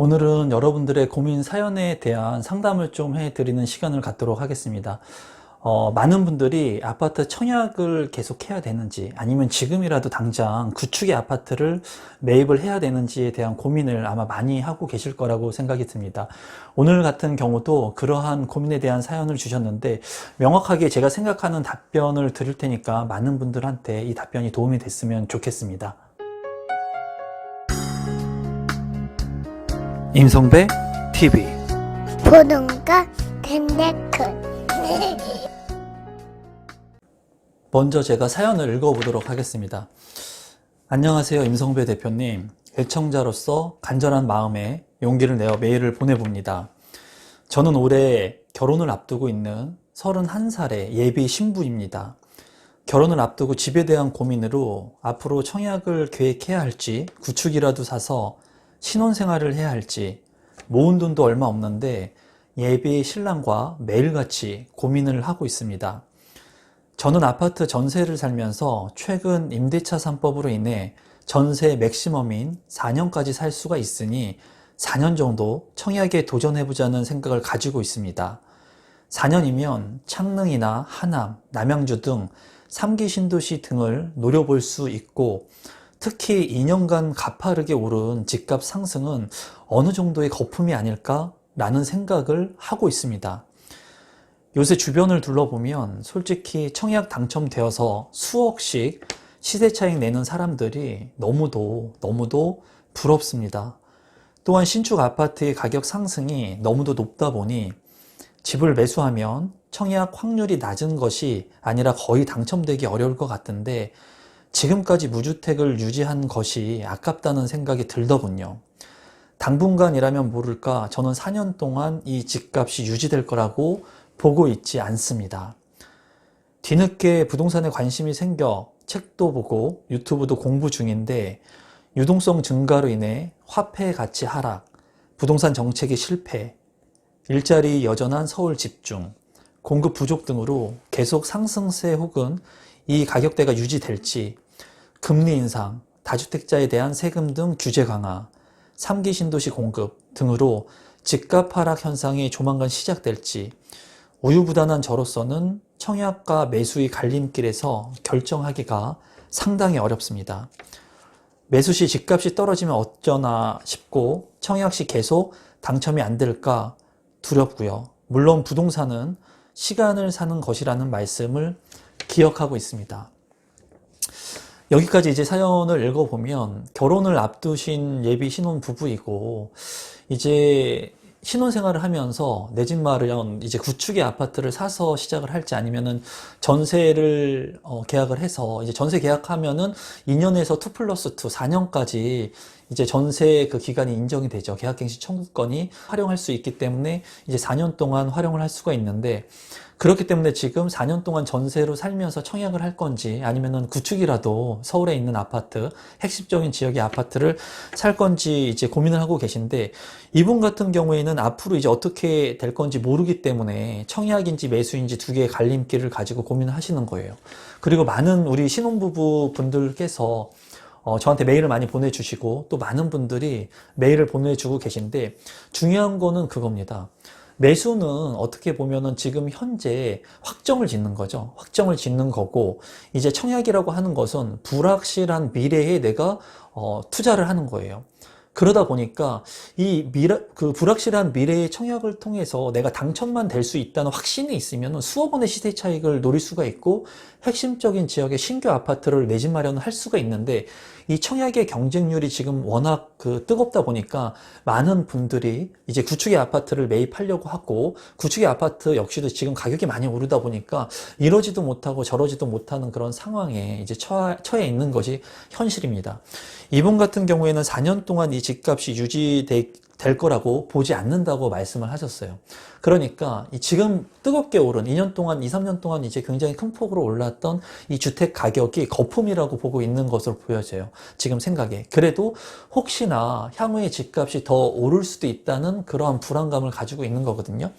오늘은 여러분들의 고민 사연에 대한 상담을 좀 해드리는 시간을 갖도록 하겠습니다. 많은 분들이 아파트 청약을 계속 해야 되는지 아니면 지금이라도 당장 구축의 아파트를 매입을 해야 되는지에 대한 고민을 아마 많이 하고 계실 거라고 생각이 듭니다. 오늘 같은 경우도 그러한 고민에 대한 사연을 주셨는데 명확하게 제가 생각하는 답변을 드릴 테니까 많은 분들한테 이 답변이 도움이 됐으면 좋겠습니다. 임성배 TV 보동과 덴데크 먼저 제가 사연을 읽어보도록 하겠습니다. 안녕하세요, 임성배 대표님. 애청자로서 간절한 마음에 용기를 내어 메일을 보내봅니다. 저는 올해 결혼을 앞두고 있는 31살의 예비 신부입니다. 결혼을 앞두고 집에 대한 고민으로 앞으로 청약을 계획해야 할지, 구축이라도 사서 신혼생활을 해야 할지, 모은 돈도 얼마 없는데 예비 신랑과 매일같이 고민을 하고 있습니다. 저는 아파트 전세를 살면서 최근 임대차 3법으로 인해 전세 맥시멈인 4년까지 살 수가 있으니 4년 정도 청약에 도전해보자는 생각을 가지고 있습니다. 4년이면 창릉이나 하남, 남양주 등 3기 신도시 등을 노려볼 수 있고, 특히 2년간 가파르게 오른 집값 상승은 어느 정도의 거품이 아닐까라는 생각을 하고 있습니다. 요새 주변을 둘러보면 솔직히 청약 당첨되어서 수억씩 시세 차익 내는 사람들이 너무도 부럽습니다. 또한 신축 아파트의 가격 상승이 너무도 높다 보니 집을 매수하면 청약 확률이 낮은 것이 아니라 거의 당첨되기 어려울 것 같은데 지금까지 무주택을 유지한 것이 아깝다는 생각이 들더군요. 당분간이라면 모를까 저는 4년 동안 이 집값이 유지될 거라고 보고 있지 않습니다. 뒤늦게 부동산에 관심이 생겨 책도 보고 유튜브도 공부 중인데 유동성 증가로 인해 화폐 가치 하락, 부동산 정책의 실패, 일자리 여전한 서울 집중, 공급 부족 등으로 계속 상승세 혹은 이 가격대가 유지될지, 금리 인상, 다주택자에 대한 세금 등 규제 강화, 3기 신도시 공급 등으로 집값 하락 현상이 조만간 시작될지 우유부단한 저로서는 청약과 매수의 갈림길에서 결정하기가 상당히 어렵습니다. 매수 시 집값이 떨어지면 어쩌나 싶고 청약 시 계속 당첨이 안 될까 두렵고요. 물론 부동산은 시간을 사는 것이라는 말씀을 기억하고 있습니다. 여기까지 이제 사연을 읽어보면 결혼을 앞두신 예비 신혼 부부이고 이제 신혼생활을 하면서 내 집 마련 이제 구축의 아파트를 사서 시작을 할지 아니면은 전세를 계약을 해서 이제 전세 계약하면은 2년에서 2+2 4년까지 이제 전세 그 기간이 인정이 되죠. 계약갱신 청구권이 활용할 수 있기 때문에 이제 4년 동안 활용을 할 수가 있는데, 그렇기 때문에 지금 4년 동안 전세로 살면서 청약을 할 건지 아니면은 구축이라도 서울에 있는 아파트, 핵심적인 지역의 아파트를 살 건지 이제 고민을 하고 계신데, 이분 같은 경우에는 앞으로 이제 어떻게 될 건지 모르기 때문에 청약인지 매수인지 두 개의 갈림길을 가지고 고민을 하시는 거예요. 그리고 많은 우리 신혼부부 분들께서 저한테 메일을 많이 보내주시고 또 많은 분들이 메일을 보내주고 계신데, 중요한 거는 그겁니다. 매수는 어떻게 보면은 지금 현재 확정을 짓는 거죠. 확정을 짓는 거고, 이제 청약이라고 하는 것은 불확실한 미래에 내가 투자를 하는 거예요. 그러다 보니까 그 불확실한 미래의 청약을 통해서 내가 당첨만 될 수 있다는 확신이 있으면 수억 원의 시세 차익을 노릴 수가 있고 핵심적인 지역의 신규 아파트를 내 집 마련을 할 수가 있는데, 이 청약의 경쟁률이 지금 워낙 뜨겁다 보니까 많은 분들이 이제 구축의 아파트를 매입하려고 하고, 구축의 아파트 역시도 지금 가격이 많이 오르다 보니까 이러지도 못하고 저러지도 못하는 그런 상황에 이제 처해 있는 것이 현실입니다. 이분 같은 경우에는 4년 동안 이 집값이 유지될 거라고 보지 않는다고 말씀을 하셨어요. 그러니까 지금 뜨겁게 오른 2년 동안, 2, 3년 동안 이제 굉장히 큰 폭으로 올랐던 이 주택 가격이 거품이라고 보고 있는 것으로 보여져요. 지금 생각에. 그래도 혹시나 향후에 집값이 더 오를 수도 있다는 그러한 불안감을 가지고 있는 거거든요.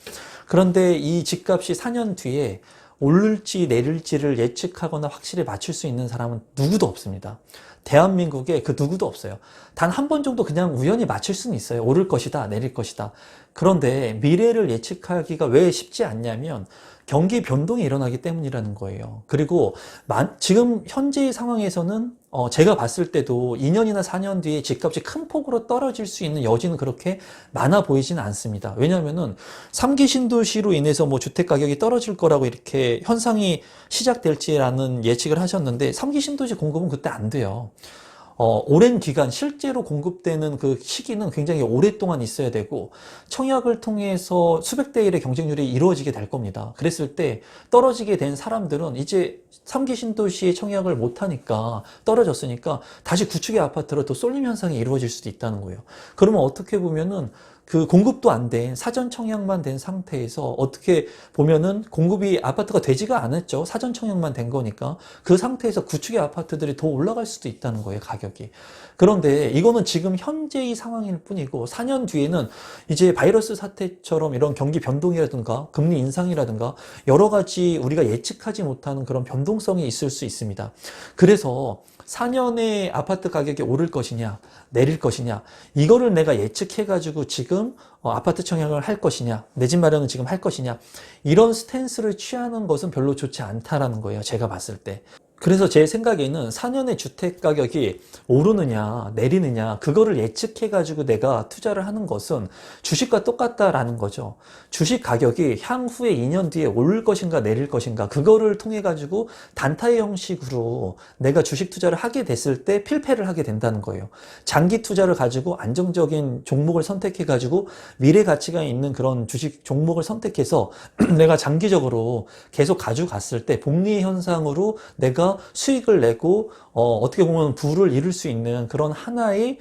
그런데 이 집값이 4년 뒤에 오를지 내릴지를 예측하거나 확실히 맞출 수 있는 사람은 누구도 없습니다. 대한민국에 그 누구도 없어요. 단 한 번 정도 그냥 우연히 맞출 수는 있어요. 오를 것이다, 내릴 것이다. 그런데 미래를 예측하기가 왜 쉽지 않냐면 경기 변동이 일어나기 때문이라는 거예요. 그리고 지금 현재의 상황에서는 제가 봤을 때도 2년이나 4년 뒤에 집값이 큰 폭으로 떨어질 수 있는 여지는 그렇게 많아 보이지는 않습니다. 왜냐하면은 3기 신도시로 인해서 뭐 주택 가격이 떨어질 거라고 이렇게 현상이 시작될지라는 예측을 하셨는데 3기 신도시 공급은 그때 안 돼요. 오랜 기간 실제로 공급되는 그 시기는 굉장히 오랫동안 있어야 되고 청약을 통해서 수백 대 1의 경쟁률이 이루어지게 될 겁니다. 그랬을 때 떨어지게 된 사람들은 이제 3기 신도시에 청약을 못하니까 떨어졌으니까 다시 구축의 아파트로 또 쏠림 현상이 이루어질 수도 있다는 거예요. 그러면 어떻게 보면은 그 공급도 안 된 사전 청약만 된 상태에서 어떻게 보면은 공급이 아파트가 되지가 않았죠. 사전 청약만 된 거니까 그 상태에서 구축의 아파트들이 더 올라갈 수도 있다는 거예요, 가격이. 그런데 이거는 지금 현재의 상황일 뿐이고 4년 뒤에는 이제 바이러스 사태처럼 이런 경기 변동이라든가 금리 인상이라든가 여러 가지 우리가 예측하지 못하는 그런 변동성이 있을 수 있습니다. 그래서 4년에 아파트 가격이 오를 것이냐 내릴 것이냐 이거를 내가 예측해가지고 지금 아파트 청약을 할 것이냐 내 집 마련은 지금 할 것이냐 이런 스탠스를 취하는 것은 별로 좋지 않다라는 거예요. 제가 봤을 때. 그래서 제 생각에는 4년의 주택 가격이 오르느냐 내리느냐 그거를 예측해 가지고 내가 투자를 하는 것은 주식과 똑같다라는 거죠. 주식 가격이 향후에 2년 뒤에 오를 것인가 내릴 것인가 그거를 통해 가지고 단타의 형식으로 내가 주식 투자를 하게 됐을 때 필패를 하게 된다는 거예요. 장기 투자를 가지고 안정적인 종목을 선택해 가지고 미래 가치가 있는 그런 주식 종목을 선택해서 내가 장기적으로 계속 가져갔을 때 복리 현상으로 내가 수익을 내고 어떻게 보면 부를 이룰 수 있는 그런 하나의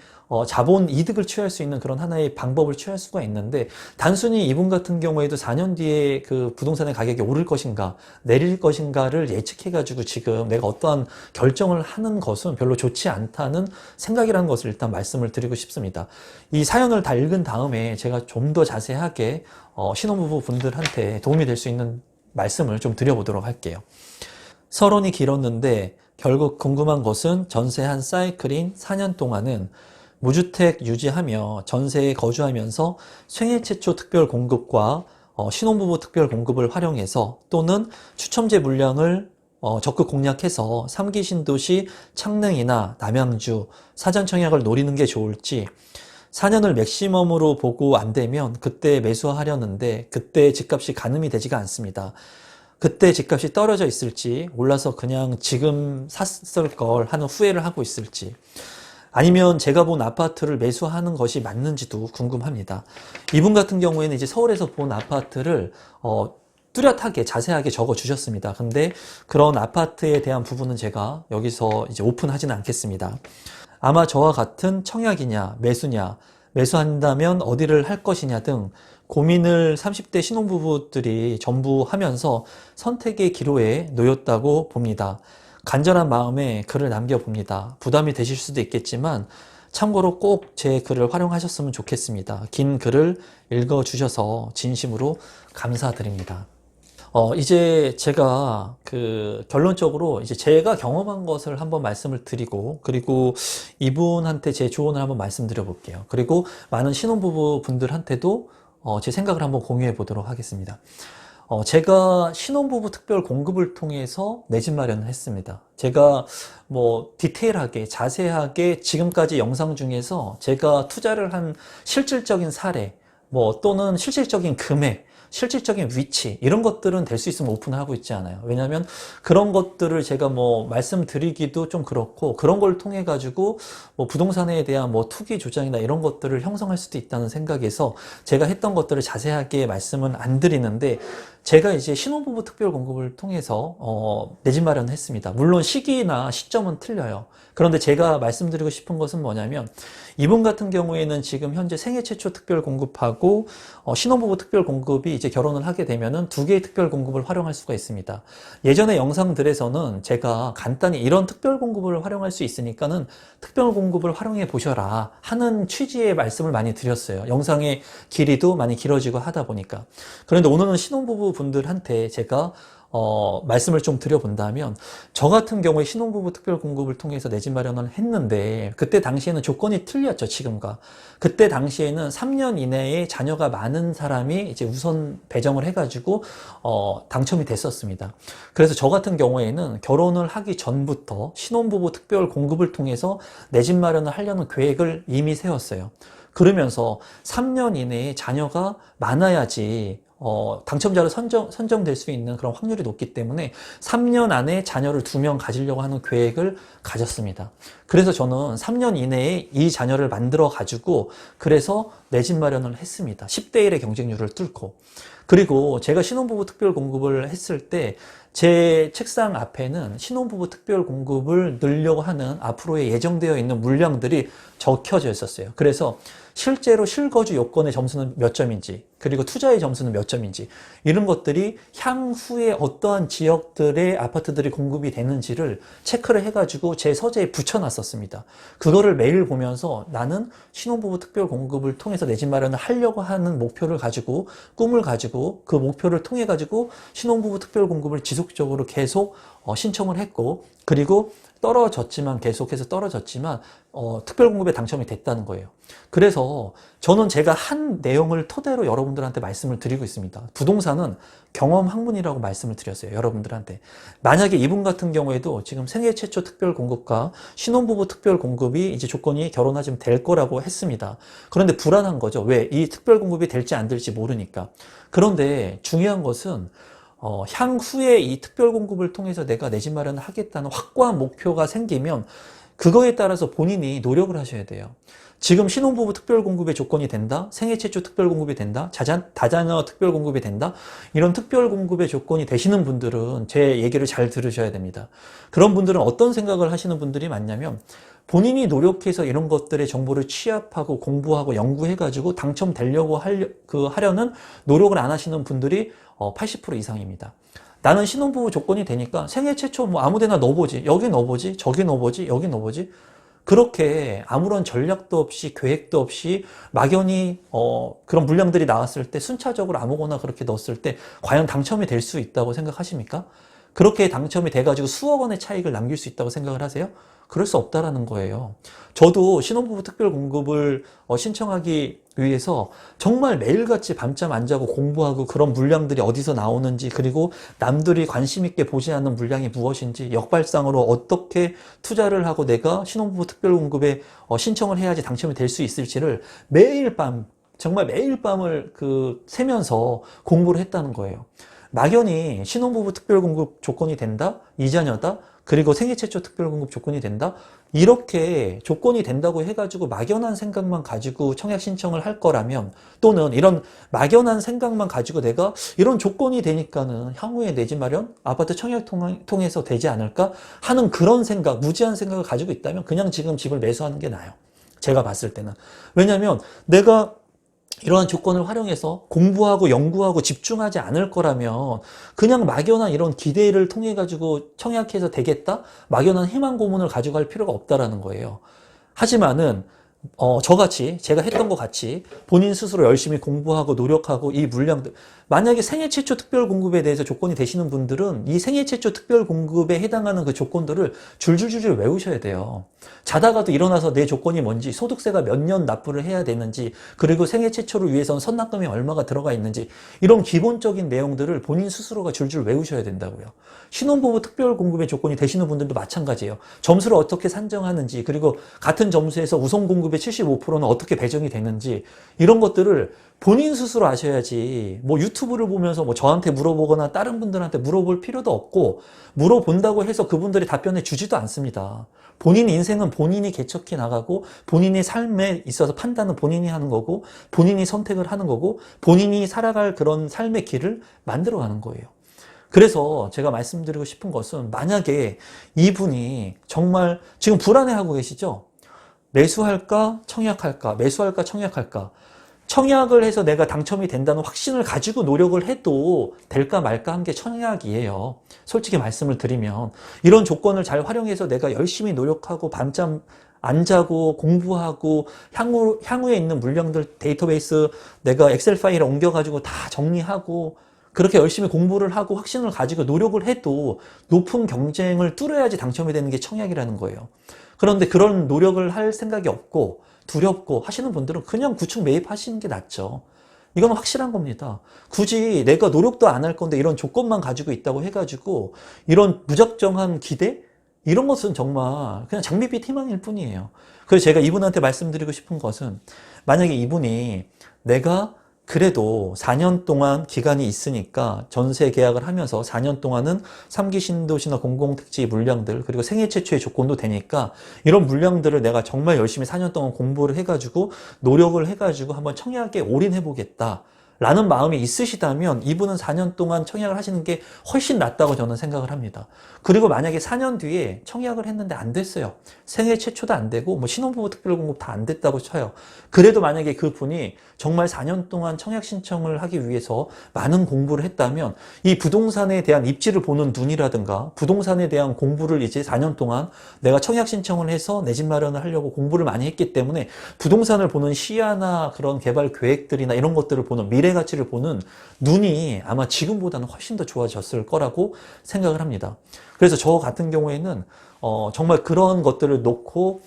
자본 이득을 취할 수 있는 그런 하나의 방법을 취할 수가 있는데 단순히 이분 같은 경우에도 4년 뒤에 그 부동산의 가격이 오를 것인가 내릴 것인가를 예측해 가지고 지금 내가 어떠한 결정을 하는 것은 별로 좋지 않다는 생각이라는 것을 일단 말씀을 드리고 싶습니다. 이 사연을 다 읽은 다음에 제가 좀 더 자세하게 신혼부부 분들한테 도움이 될 수 있는 말씀을 좀 드려보도록 할게요. 서론이 길었는데 결국 궁금한 것은 전세 한 사이클인 4년 동안은 무주택 유지하며 전세에 거주하면서 생애 최초 특별 공급과 신혼부부 특별 공급을 활용해서 또는 추첨제 물량을 적극 공략해서 3기 신도시 창릉이나 남양주 사전 청약을 노리는 게 좋을지 4년을 맥시멈으로 보고 안 되면 그때 매수하려는데 그때 집값이 가늠이 되지가 않습니다. 그때 집값이 떨어져 있을지 올라서 그냥 지금 샀을 걸 하는 후회를 하고 있을지 아니면 제가 본 아파트를 매수하는 것이 맞는지도 궁금합니다. 이분 같은 경우에는 이제 서울에서 본 아파트를 뚜렷하게 자세하게 적어 주셨습니다. 근데 그런 아파트에 대한 부분은 제가 여기서 이제 오픈하지는 않겠습니다. 아마 저와 같은 청약이냐 매수냐 매수한다면 어디를 할 것이냐 등 고민을 30대 신혼부부들이 전부 하면서 선택의 기로에 놓였다고 봅니다. 간절한 마음에 글을 남겨봅니다. 부담이 되실 수도 있겠지만 참고로 꼭 제 글을 활용하셨으면 좋겠습니다. 긴 글을 읽어주셔서 진심으로 감사드립니다. 이제 제가 결론적으로 이제 제가 경험한 것을 한번 말씀을 드리고 그리고 이분한테 제 조언을 한번 말씀드려 볼게요. 그리고 많은 신혼부부 분들한테도 제 생각을 한번 공유해 보도록 하겠습니다. 제가 신혼부부 특별 공급을 통해서 내 집 마련을 했습니다. 제가 뭐 디테일하게 자세하게 지금까지 영상 중에서 제가 투자를 한 실질적인 사례 뭐 또는 실질적인 금액 실질적인 위치 이런 것들은 될 수 있으면 오픈을 하고 있지 않아요. 왜냐하면 그런 것들을 제가 뭐 말씀드리기도 좀 그렇고 그런 걸 통해 가지고 뭐 부동산에 대한 뭐 투기 주장이나 이런 것들을 형성할 수도 있다는 생각에서 제가 했던 것들을 자세하게 말씀은 안 드리는데 제가 이제 신혼부부 특별 공급을 통해서 내 집 마련을 했습니다. 물론 시기나 시점은 틀려요. 그런데 제가 말씀드리고 싶은 것은 뭐냐면 이분 같은 경우에는 지금 현재 생애 최초 특별 공급하고 신혼부부 특별 공급이 이제 결혼을 하게 되면은 두 개의 특별 공급을 활용할 수가 있습니다. 예전의 영상들에서는 제가 간단히 이런 특별 공급을 활용할 수 있으니까는 특별 공급을 활용해 보셔라 하는 취지의 말씀을 많이 드렸어요. 영상의 길이도 많이 길어지고 하다 보니까. 그런데 오늘은 신혼부부 분들한테 제가 말씀을 좀 드려본다면, 저 같은 경우에 신혼부부 특별공급을 통해서 내 집 마련을 했는데, 그때 당시에는 조건이 틀렸죠, 지금과. 그때 당시에는 3년 이내에 자녀가 많은 사람이 이제 우선 배정을 해가지고, 당첨이 됐었습니다. 그래서 저 같은 경우에는 결혼을 하기 전부터 신혼부부 특별공급을 통해서 내 집 마련을 하려는 계획을 이미 세웠어요. 그러면서 3년 이내에 자녀가 많아야지 당첨자로 선정될 수 있는 그런 확률이 높기 때문에 3년 안에 자녀를 2명 가지려고 하는 계획을 가졌습니다. 그래서 저는 3년 이내에 이 자녀를 만들어 가지고 그래서 내 집 마련을 했습니다. 10대 1의 경쟁률을 뚫고. 그리고 제가 신혼부부 특별공급을 했을 때 제 책상 앞에는 신혼부부 특별공급을 넣으려고 하는 앞으로에 예정되어 있는 물량들이 적혀져 있었어요. 그래서 실제로 실거주 요건의 점수는 몇 점인지, 그리고 투자의 점수는 몇 점인지, 이런 것들이 향후에 어떠한 지역들의 아파트들이 공급이 되는지를 체크를 해가지고 제 서재에 붙여놨었습니다. 그거를 매일 보면서 나는 신혼부부 특별공급을 통해서 내 집 마련을 하려고 하는 목표를 가지고, 꿈을 가지고, 그 목표를 통해 가지고 신혼부부 특별공급을 지속적으로 계속 신청을 했고, 그리고 계속해서 떨어졌지만 특별공급에 당첨이 됐다는 거예요. 그래서 저는 제가 한 내용을 토대로 여러분들한테 말씀을 드리고 있습니다. 부동산은 경험 학문이라고 말씀을 드렸어요, 여러분들한테. 만약에 이분 같은 경우에도 지금 생애 최초 특별공급과 신혼부부 특별공급이 이제 조건이 결혼하시면 될 거라고 했습니다. 그런데 불안한 거죠. 왜? 이 특별공급이 될지 안 될지 모르니까. 그런데 중요한 것은 향후에 이 특별공급을 통해서 내가 내 집 마련을 하겠다는 확고한 목표가 생기면 그거에 따라서 본인이 노력을 하셔야 돼요. 지금 신혼부부 특별공급의 조건이 된다, 생애 최초 특별공급이 된다, 다자녀 특별공급이 된다, 이런 특별공급의 조건이 되시는 분들은 제 얘기를 잘 들으셔야 됩니다. 그런 분들은 어떤 생각을 하시는 분들이 많냐면, 본인이 노력해서 이런 것들의 정보를 취합하고 공부하고 연구해가지고 당첨되려고 하려는 노력을 안 하시는 분들이 80% 이상입니다. 나는 신혼부부 조건이 되니까 생애 최초 뭐 아무데나 넣어보지, 여기 넣어보지, 저기 넣어보지, 여기 넣어보지, 그렇게 아무런 전략도 없이 계획도 없이 막연히 그런 물량들이 나왔을 때 순차적으로 아무거나 그렇게 넣었을 때 과연 당첨이 될 수 있다고 생각하십니까? 그렇게 당첨이 돼가지고 수억 원의 차익을 남길 수 있다고 생각을 하세요? 그럴 수 없다라는 거예요. 저도 신혼부부 특별공급을 신청하기 위해서 정말 매일같이 밤잠 안 자고 공부하고 그런 물량들이 어디서 나오는지, 그리고 남들이 관심 있게 보지 않는 물량이 무엇인지, 역발상으로 어떻게 투자를 하고 내가 신혼부부 특별공급에 신청을 해야지 당첨이 될 수 있을지를 매일 밤, 정말 매일 밤을 새면서 공부를 했다는 거예요. 막연히 신혼부부 특별공급 조건이 된다, 이자녀다, 그리고 생애 최초 특별공급 조건이 된다, 이렇게 조건이 된다고 해가지고 막연한 생각만 가지고 청약 신청을 할 거라면, 또는 이런 막연한 생각만 가지고 내가 이런 조건이 되니까는 향후에 내 집 마련, 아파트 청약 통해서 되지 않을까 하는 그런 생각, 무지한 생각을 가지고 있다면 그냥 지금 집을 매수하는 게 나아요. 제가 봤을 때는. 왜냐하면 내가 이러한 조건을 활용해서 공부하고 연구하고 집중하지 않을 거라면 그냥 막연한 이런 기대를 통해 가지고 청약해서 되겠다? 막연한 희망 고문을 가지고 갈 필요가 없다라는 거예요. 하지만은 저같이, 제가 했던 것 같이 본인 스스로 열심히 공부하고 노력하고 이 물량들, 만약에 생애 최초 특별 공급에 대해서 조건이 되시는 분들은 이 생애 최초 특별 공급에 해당하는 그 조건들을 줄줄줄 외우셔야 돼요. 자다가도 일어나서 내 조건이 뭔지, 소득세가 몇 년 납부를 해야 되는지, 그리고 생애 최초를 위해서는 선납금이 얼마가 들어가 있는지, 이런 기본적인 내용들을 본인 스스로가 줄줄 외우셔야 된다고요. 신혼부부 특별 공급의 조건이 되시는 분들도 마찬가지예요. 점수를 어떻게 산정하는지, 그리고 같은 점수에서 우선 공급의 75%는 어떻게 배정이 되는지, 이런 것들을 본인 스스로 아셔야지, 뭐 유튜브를 보면서 뭐 저한테 물어보거나 다른 분들한테 물어볼 필요도 없고, 물어본다고 해서 그분들이 답변해 주지도 않습니다. 본인 인생은 본인이 개척해 나가고, 본인의 삶에 있어서 판단은 본인이 하는 거고, 본인이 선택을 하는 거고, 본인이 살아갈 그런 삶의 길을 만들어 가는 거예요. 그래서 제가 말씀드리고 싶은 것은, 만약에 이분이 정말 지금 불안해하고 계시죠? 매수할까 청약할까, 매수할까 청약할까. 청약을 해서 내가 당첨이 된다는 확신을 가지고 노력을 해도 될까 말까 한 게 청약이에요. 솔직히 말씀을 드리면 이런 조건을 잘 활용해서 내가 열심히 노력하고 밤잠 안 자고 공부하고 향후에 있는 물량들 데이터베이스 내가 엑셀 파일에 옮겨가지고 다 정리하고 그렇게 열심히 공부를 하고 확신을 가지고 노력을 해도 높은 경쟁을 뚫어야지 당첨이 되는 게 청약이라는 거예요. 그런데 그런 노력을 할 생각이 없고 두렵고 하시는 분들은 그냥 구축 매입하시는 게 낫죠. 이건 확실한 겁니다. 굳이 내가 노력도 안 할 건데 이런 조건만 가지고 있다고 해가지고 이런 무작정한 기대? 이런 것은 정말 그냥 장밋빛 희망일 뿐이에요. 그래서 제가 이분한테 말씀드리고 싶은 것은 만약에 이분이 내가 그래도 4년 동안 기간이 있으니까 전세 계약을 하면서 4년 동안은 3기 신도시나 공공택지 물량들 그리고 생애 최초의 조건도 되니까 이런 물량들을 내가 정말 열심히 4년 동안 공부를 해가지고 노력을 해가지고 한번 청약에 올인해 보겠다 라는 마음이 있으시다면 이분은 4년 동안 청약을 하시는 게 훨씬 낫다고 저는 생각을 합니다. 그리고 만약에 4년 뒤에 청약을 했는데 안 됐어요. 생애 최초도 안 되고 뭐 신혼부부 특별공급 다 안 됐다고 쳐요. 그래도 만약에 그 분이 정말 4년 동안 청약 신청을 하기 위해서 많은 공부를 했다면 이 부동산에 대한 입지를 보는 눈이라든가 부동산에 대한 공부를 이제 4년 동안 내가 청약 신청을 해서 내 집 마련을 하려고 공부를 많이 했기 때문에 부동산을 보는 시야나 그런 개발 계획들이나 이런 것들을 보는 미래 가치를 보는 눈이 아마 지금보다는 훨씬 더 좋아졌을 거라고 생각을 합니다. 그래서 저 같은 경우에는 정말 그런 것들을 놓고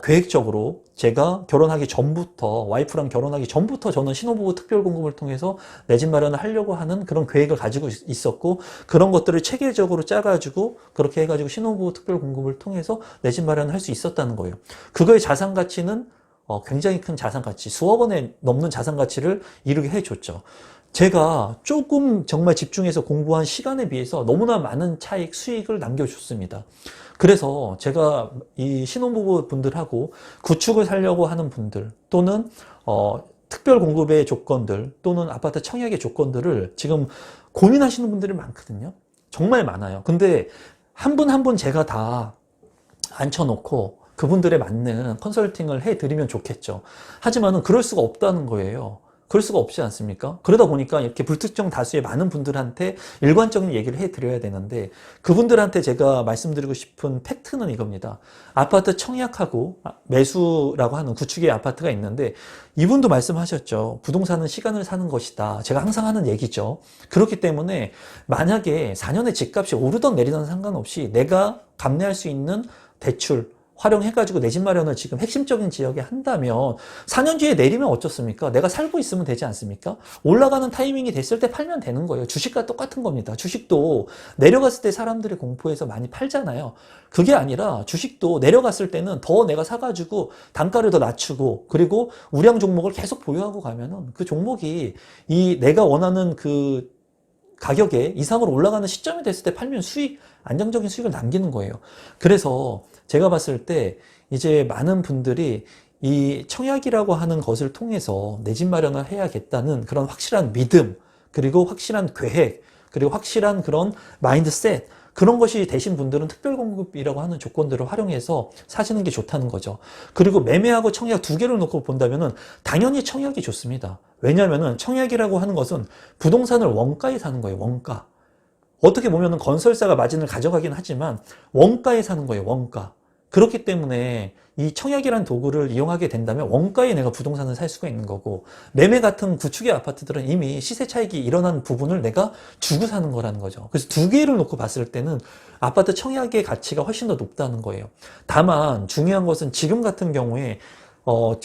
계획적으로 제가 결혼하기 전부터 와이프랑 결혼하기 전부터 저는 신혼부부 특별공급을 통해서 내 집 마련을 하려고 하는 그런 계획을 가지고 있었고 그런 것들을 체계적으로 짜가지고 그렇게 해가지고 신혼부부 특별공급을 통해서 내 집 마련을 할 수 있었다는 거예요. 그거의 자산 가치는 굉장히 큰 자산 가치, 수억 원에 넘는 자산 가치를 이루게 해줬죠. 제가 조금 정말 집중해서 공부한 시간에 비해서 너무나 많은 차익, 수익을 남겨줬습니다. 그래서 제가 이 신혼부부 분들하고 구축을 살려고 하는 분들 또는 특별 공급의 조건들 또는 아파트 청약의 조건들을 지금 고민하시는 분들이 많거든요. 정말 많아요. 근데 한 분 한 분 제가 다 앉혀놓고 그분들에 맞는 컨설팅을 해드리면 좋겠죠. 하지만은 그럴 수가 없다는 거예요. 그럴 수가 없지 않습니까? 그러다 보니까 이렇게 불특정 다수의 많은 분들한테 일관적인 얘기를 해드려야 되는데 그분들한테 제가 말씀드리고 싶은 팩트는 이겁니다. 아파트 청약하고 매수라고 하는 구축의 아파트가 있는데 이분도 말씀하셨죠. 부동산은 시간을 사는 것이다. 제가 항상 하는 얘기죠. 그렇기 때문에 만약에 4년에 집값이 오르던 내리던 상관없이 내가 감내할 수 있는 대출 활용해가지고 내 집 마련을 지금 핵심적인 지역에 한다면 4년 뒤에 내리면 어쩌습니까? 내가 살고 있으면 되지 않습니까? 올라가는 타이밍이 됐을 때 팔면 되는 거예요. 주식과 똑같은 겁니다. 주식도 내려갔을 때 사람들이 공포해서 많이 팔잖아요. 그게 아니라 주식도 내려갔을 때는 더 내가 사가지고 단가를 더 낮추고 그리고 우량 종목을 계속 보유하고 가면은 그 종목이 이 내가 원하는 그 가격에 이상으로 올라가는 시점이 됐을 때 팔면 안정적인 수익을 남기는 거예요. 그래서 제가 봤을 때 이제 많은 분들이 이 청약이라고 하는 것을 통해서 내 집 마련을 해야겠다는 그런 확실한 믿음, 그리고 확실한 계획, 그리고 확실한 그런 마인드셋, 그런 것이 되신 분들은 특별공급이라고 하는 조건들을 활용해서 사시는 게 좋다는 거죠. 그리고 매매하고 청약 두 개를 놓고 본다면은 당연히 청약이 좋습니다. 왜냐하면은 청약이라고 하는 것은 부동산을 원가에 사는 거예요. 원가. 어떻게 보면은 건설사가 마진을 가져가긴 하지만 원가에 사는 거예요. 원가. 그렇기 때문에 이 청약이라는 도구를 이용하게 된다면 원가에 내가 부동산을 살 수가 있는 거고 매매 같은 구축의 아파트들은 이미 시세 차익이 일어난 부분을 내가 주고 사는 거라는 거죠. 그래서 두 개를 놓고 봤을 때는 아파트 청약의 가치가 훨씬 더 높다는 거예요. 다만 중요한 것은 지금 같은 경우에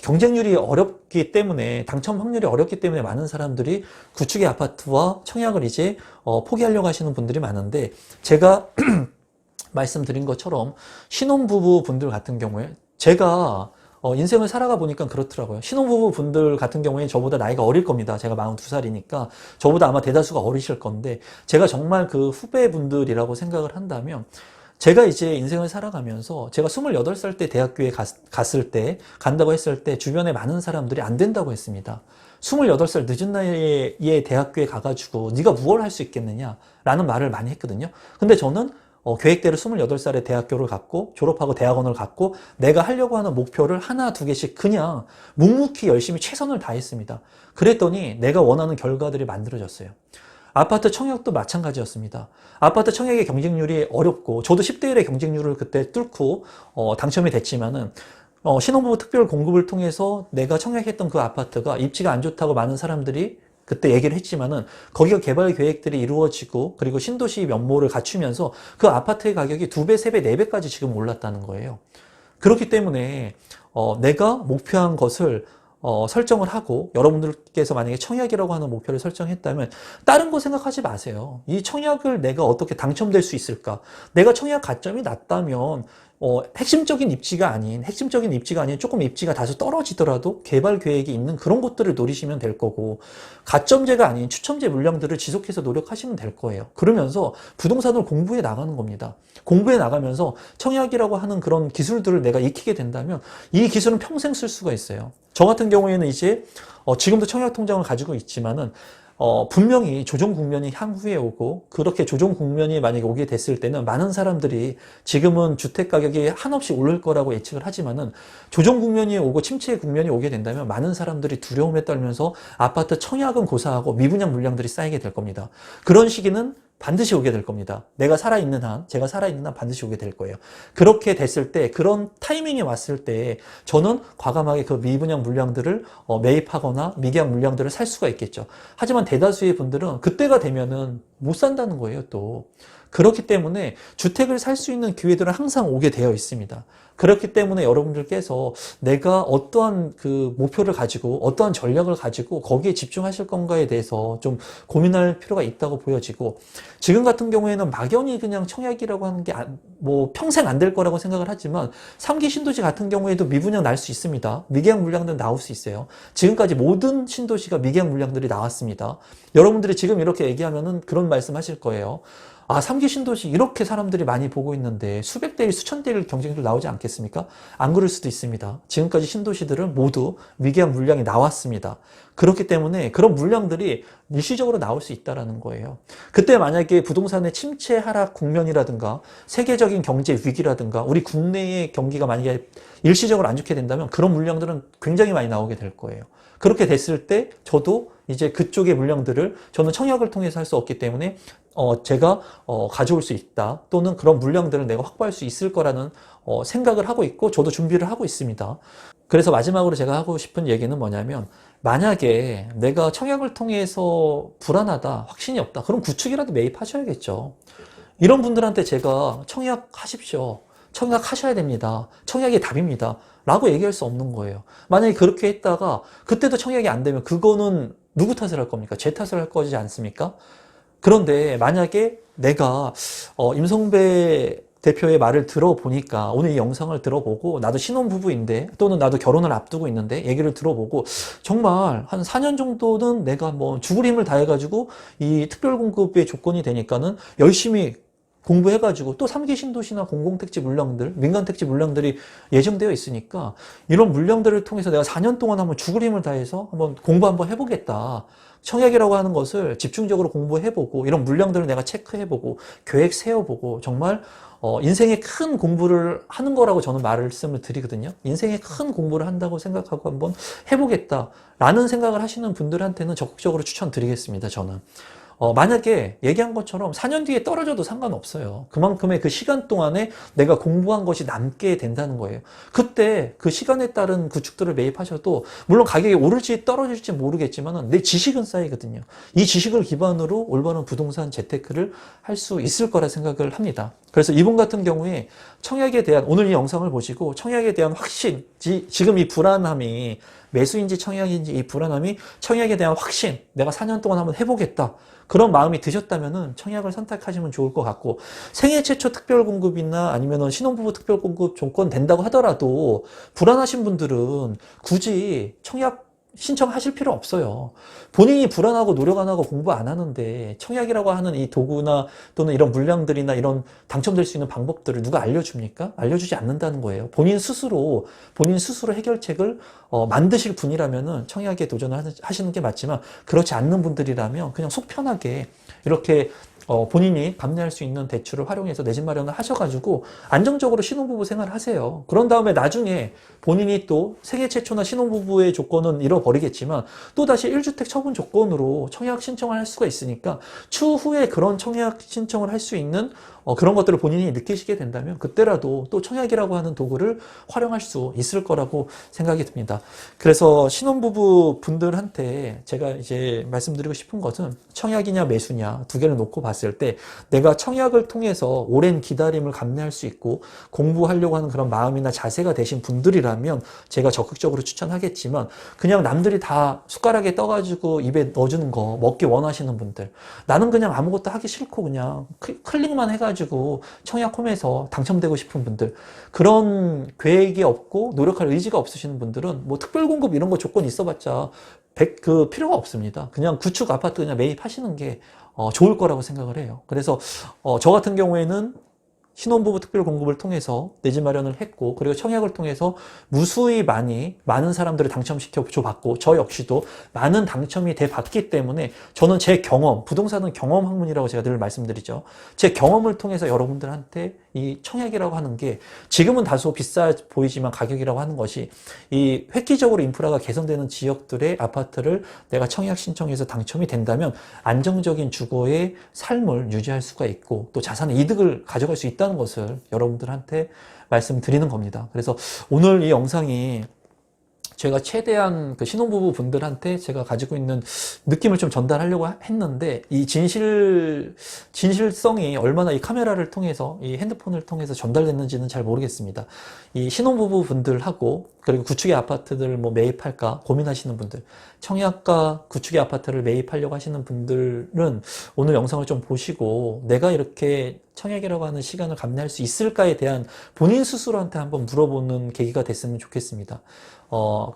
경쟁률이 어렵기 때문에 당첨 확률이 어렵기 때문에 많은 사람들이 구축의 아파트와 청약을 이제 포기하려고 하시는 분들이 많은데 제가 말씀드린 것처럼 신혼부부 분들 같은 경우에 제가 인생을 살아가 보니까 그렇더라고요. 신혼부부 분들 같은 경우에 저보다 나이가 어릴 겁니다. 제가 42살이니까 저보다 아마 대다수가 어리실 건데 제가 정말 그 후배분들이라고 생각을 한다면 제가 이제 인생을 살아가면서 제가 28살 때 대학교에 간다고 했을 때 주변에 많은 사람들이 안 된다고 했습니다. 28살 늦은 나이에 대학교에 가가지고 네가 무엇을 할 수 있겠느냐 라는 말을 많이 했거든요. 근데 저는 계획대로 28살에 대학교를 갔고 졸업하고 대학원을 갔고 내가 하려고 하는 목표를 하나 두 개씩 그냥 묵묵히 열심히 최선을 다했습니다. 그랬더니 내가 원하는 결과들이 만들어졌어요. 아파트 청약도 마찬가지였습니다. 아파트 청약의 경쟁률이 어렵고 저도 10대 1의 경쟁률을 그때 뚫고 당첨이 됐지만은 신혼부부 특별 공급을 통해서 내가 청약했던 그 아파트가 입지가 안 좋다고 많은 사람들이 그때 얘기를 했지만은 거기가 개발 계획들이 이루어지고 그리고 신도시 면모를 갖추면서 그 아파트의 가격이 2배, 3배, 4배까지 지금 올랐다는 거예요. 그렇기 때문에 내가 목표한 것을 설정을 하고 여러분들께서 만약에 청약이라고 하는 목표를 설정했다면 다른 거 생각하지 마세요. 이 청약을 내가 어떻게 당첨될 수 있을까? 내가 청약 가점이 낮다면 핵심적인 입지가 아닌 조금 입지가 다소 떨어지더라도 개발 계획이 있는 그런 곳들을 노리시면 될 거고, 가점제가 아닌 추첨제 물량들을 지속해서 노력하시면 될 거예요. 그러면서 부동산을 공부해 나가는 겁니다. 공부해 나가면서 청약이라고 하는 그런 기술들을 내가 익히게 된다면 이 기술은 평생 쓸 수가 있어요. 저 같은 경우에는 이제 지금도 청약 통장을 가지고 있지만은 분명히 조정 국면이 향후에 오고, 그렇게 조정 국면이 만약에 오게 됐을 때는 많은 사람들이 지금은 주택 가격이 한없이 오를 거라고 예측을 하지만은 조정 국면이 오고 침체 국면이 오게 된다면 많은 사람들이 두려움에 떨면서 아파트 청약은 고사하고 미분양 물량들이 쌓이게 될 겁니다. 그런 시기는 반드시 오게 될 겁니다. 제가 살아있는 한 반드시 오게 될 거예요. 그렇게 됐을 때, 그런 타이밍이 왔을 때 저는 과감하게 그 미분양 물량들을 매입하거나 미계약 물량들을 살 수가 있겠죠. 하지만 대다수의 분들은 그때가 되면은 못 산다는 거예요, 또. 그렇기 때문에 주택을 살 수 있는 기회들은 항상 오게 되어 있습니다. 그렇기 때문에 여러분들께서 내가 어떠한 그 목표를 가지고 어떠한 전략을 가지고 거기에 집중하실 건가에 대해서 좀 고민할 필요가 있다고 보여지고, 지금 같은 경우에는 막연히 그냥 청약이라고 하는 게 뭐 평생 안 될 거라고 생각을 하지만 3기 신도시 같은 경우에도 미분양 날 수 있습니다. 미계약 물량들 나올 수 있어요. 지금까지 모든 신도시가 미계약 물량들이 나왔습니다. 여러분들이 지금 이렇게 얘기하면은 그런 말씀 하실 거예요. 3기 신도시 이렇게 사람들이 많이 보고 있는데 수백 대 1, 수천 대 1 경쟁률 나오지 않겠습니까? 안 그럴 수도 있습니다. 지금까지 신도시들은 모두 미계약 물량이 나왔습니다. 그렇기 때문에 그런 물량들이 일시적으로 나올 수 있다는 거예요. 그때 만약에 부동산의 침체 하락 국면이라든가 세계적인 경제 위기라든가 우리 국내의 경기가 만약에 일시적으로 안 좋게 된다면 그런 물량들은 굉장히 많이 나오게 될 거예요. 그렇게 됐을 때 저도 이제 그쪽의 물량들을 저는 청약을 통해서 할 수 없기 때문에 제가 가져올 수 있다, 또는 그런 물량들을 내가 확보할 수 있을 거라는 생각을 하고 있고 저도 준비를 하고 있습니다. 그래서 마지막으로 제가 하고 싶은 얘기는 뭐냐면, 만약에 내가 청약을 통해서 불안하다, 확신이 없다, 그럼 구축이라도 매입하셔야겠죠. 이런 분들한테 제가 청약하십시오, 청약하셔야 됩니다, 청약이 답입니다 라고 얘기할 수 없는 거예요. 만약에 그렇게 했다가 그때도 청약이 안 되면 그거는 누구 탓을 할 겁니까? 제 탓을 할 거지 않습니까? 그런데 만약에 내가 임성배 대표의 말을 들어보니까, 오늘 이 영상을 들어보고 나도 신혼부부인데 또는 나도 결혼을 앞두고 있는데 얘기를 들어보고 정말 한 4년 정도는 내가 뭐 죽을 힘을 다해가지고 이 특별공급의 조건이 되니까는 열심히 공부해가지고 또 3기 신도시나 공공택지 물량들, 민간택지 물량들이 예정되어 있으니까 이런 물량들을 통해서 내가 4년 동안 한번 죽을 힘을 다해서 한번 공부 한번 해보겠다. 청약이라고 하는 것을 집중적으로 공부해보고 이런 물량들을 내가 체크해보고 계획 세워보고 정말 인생의 큰 공부를 하는 거라고 저는 말씀을 드리거든요. 인생의 큰 공부를 한다고 생각하고 한번 해보겠다라는 생각을 하시는 분들한테는 적극적으로 추천드리겠습니다, 저는. 만약에 얘기한 것처럼 4년 뒤에 떨어져도 상관없어요. 그만큼의 그 시간 동안에 내가 공부한 것이 남게 된다는 거예요. 그때 그 시간에 따른 구축들을 매입하셔도 물론 가격이 오를지 떨어질지 모르겠지만 내 지식은 쌓이거든요. 이 지식을 기반으로 올바른 부동산 재테크를 할 수 있을 거라 생각을 합니다. 그래서 이분 같은 경우에 청약에 대한, 오늘 이 영상을 보시고 청약에 대한 확신, 지금 이 불안함이 매수인지 청약인지 이 불안함이 청약에 대한 확신, 내가 4년 동안 한번 해보겠다, 그런 마음이 드셨다면은 청약을 선택하시면 좋을 것 같고, 생애 최초 특별공급이나 아니면은 신혼부부 특별공급 조건 된다고 하더라도 불안하신 분들은 굳이 청약 신청하실 필요 없어요. 본인이 불안하고 노력 안 하고 공부 안 하는데 청약이라고 하는 이 도구나 또는 이런 물량들이나 이런 당첨될 수 있는 방법들을 누가 알려줍니까? 알려주지 않는다는 거예요. 본인 스스로 해결책을 만드실 분이라면은 청약에 도전하시는 게 맞지만, 그렇지 않는 분들이라면 그냥 속 편하게 이렇게 본인이 감내할 수 있는 대출을 활용해서 내 집 마련을 하셔가지고 안정적으로 신혼부부 생활을 하세요. 그런 다음에 나중에 본인이 또 세계 최초나 신혼부부의 조건은 잃어버리겠지만 또다시 1주택 처분 조건으로 청약 신청을 할 수가 있으니까 추후에 그런 청약 신청을 할 수 있는 그런 것들을 본인이 느끼시게 된다면 그때라도 또 청약이라고 하는 도구를 활용할 수 있을 거라고 생각이 듭니다. 그래서 신혼부부 분들한테 제가 이제 말씀드리고 싶은 것은 청약이냐 매수냐 두 개를 놓고 봤을 때 내가 청약을 통해서 오랜 기다림을 감내할 수 있고 공부하려고 하는 그런 마음이나 자세가 되신 분들이라면 제가 적극적으로 추천하겠지만 그냥 남들이 다 숟가락에 떠가지고 입에 넣어주는 거 먹기 원하시는 분들, 나는 그냥 아무것도 하기 싫고 그냥 클릭만 해가지고 청약홈에서 당첨되고 싶은 분들, 그런 계획이 없고 노력할 의지가 없으시는 분들은 뭐 특별공급 이런 거 조건 있어봤자 필요가 없습니다. 그냥 구축 아파트 그냥 매입하시는 게 좋을 거라고 생각을 해요. 그래서 저 같은 경우에는 신혼부부 특별공급을 통해서 내 집 마련을 했고, 그리고 청약을 통해서 무수히 많은 사람들을 당첨시켜 줘봤고, 저 역시도 많은 당첨이 돼 봤기 때문에 저는 제 경험, 부동산은 경험 학문이라고 제가 늘 말씀드리죠. 제 경험을 통해서 여러분들한테 이 청약이라고 하는 게 지금은 다소 비싸 보이지만 가격이라고 하는 것이 이 획기적으로 인프라가 개선되는 지역들의 아파트를 내가 청약 신청해서 당첨이 된다면 안정적인 주거의 삶을 유지할 수가 있고 또 자산의 이득을 가져갈 수 있다는 것을 여러분들한테 말씀드리는 겁니다. 그래서 오늘 이 영상이 제가 최대한 그 신혼부부 분들한테 제가 가지고 있는 느낌을 좀 전달하려고 했는데 이 진실성이 얼마나 이 카메라를 통해서 이 핸드폰을 통해서 전달됐는지는 잘 모르겠습니다. 이 신혼부부 분들하고 그리고 구축의 아파트들 뭐 매입할까 고민하시는 분들, 청약과 구축의 아파트를 매입하려고 하시는 분들은 오늘 영상을 좀 보시고 내가 이렇게 청약이라고 하는 시간을 감내할 수 있을까에 대한 본인 스스로한테 한번 물어보는 계기가 됐으면 좋겠습니다.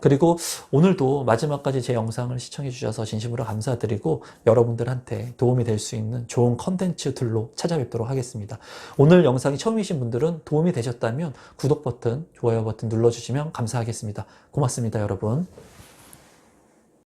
그리고 오늘도 마지막까지 제 영상을 시청해 주셔서 진심으로 감사드리고 여러분들한테 도움이 될 수 있는 좋은 컨텐츠들로 찾아뵙도록 하겠습니다. 오늘 영상이 처음이신 분들은 도움이 되셨다면 구독 버튼, 좋아요 버튼 눌러주시면 감사하겠습니다. 고맙습니다, 여러분.